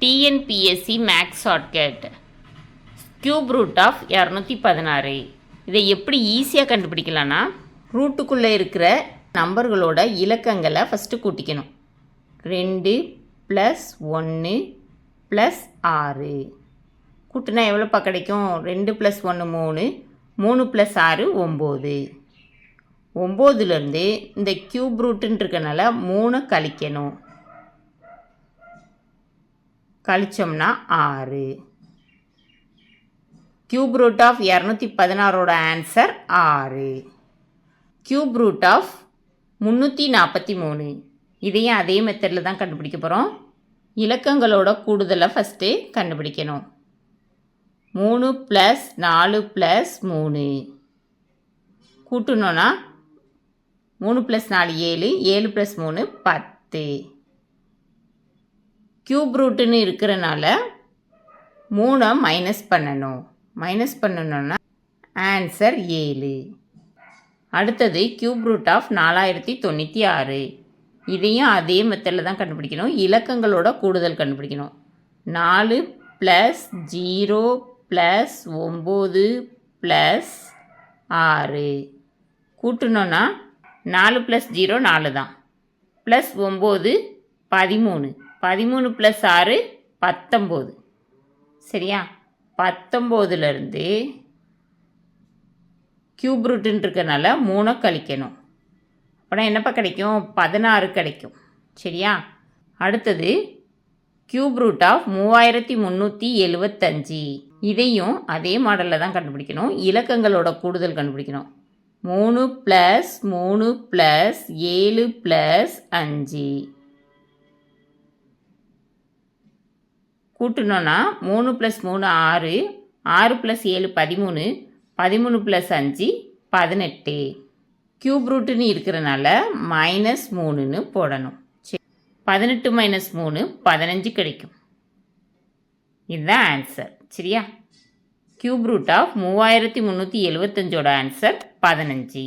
TNPSC maths shortcut cube root of 216. இதை எப்படி ஈஸியாக கண்டுபிடிக்கலான்னா, ரூட்டுக்குள்ளே இருக்கிற நம்பர்களோட இலக்கங்களை ஃபஸ்ட்டு கூட்டிக்கணும். 2 + 1 + 6 கூட்டினா எவ்வளோப்பா கிடைக்கும்? 2 + 1 3, 3 + 6 9. 9லேருந்து இந்த கியூப் ரூட்டுன்னு இருக்கனால 3 கழிக்கணும். கழிச்சோம்னா 6. கியூப் ரூட் ஆஃப் 216ஓட ஆன்சர் 6. Cube root of 343. இதையும் அதே மெத்தடில் தான் கண்டுபிடிக்க போகிறோம். இலக்கங்களோட கூடுதலை ஃபஸ்ட்டு கண்டுபிடிக்கணும். 3 + 4 + 3 கூட்டணுன்னா 3 + 4 7, 7 + 3 10. கியூப் ரூட்டுன்னு இருக்கிறனால 3 மைனஸ் பண்ணணும். மைனஸ் பண்ணணுன்னா ஆன்சர் 7. அடுத்தது கியூப் ரூட் ஆஃப் 4096. இதையும் அதே மெத்தடில் தான் கண்டுபிடிக்கணும். இலக்கங்களோட கூடுதல் கண்டுபிடிக்கணும். 4 + 0 + 9 + 6 கூட்டணுன்னா 4 + 0 4 தான், ப்ளஸ் 9 13, 13 + 6 19. சரியா? 19லேருந்து கியூப் ரூட்டுன்னு இருக்கனால 3 கழிக்கணும். அப்படின்னா என்னப்பா கிடைக்கும்? 16 கிடைக்கும். சரியா? அடுத்தது கியூப் ரூட் ஆஃப் 3375. இதையும் அதே மாடலில் தான் கண்டுபிடிக்கணும். இலக்கங்களோட கூடுதல் கண்டுபிடிக்கணும். 3 + 3 + 7 + 5 கூட்டணுன்னா 3 + 3 6, 6 + 7 13, 13 + 5 18. கியூப் ரூட்டுன்னு இருக்கிறனால -3ன்னு போடணும். சரி, 18 - 3 15 கிடைக்கும். இதுதான் ஆன்சர். சரியா? கியூப் ரூட் ஆஃப் 3375ஓட ஆன்சர் 15.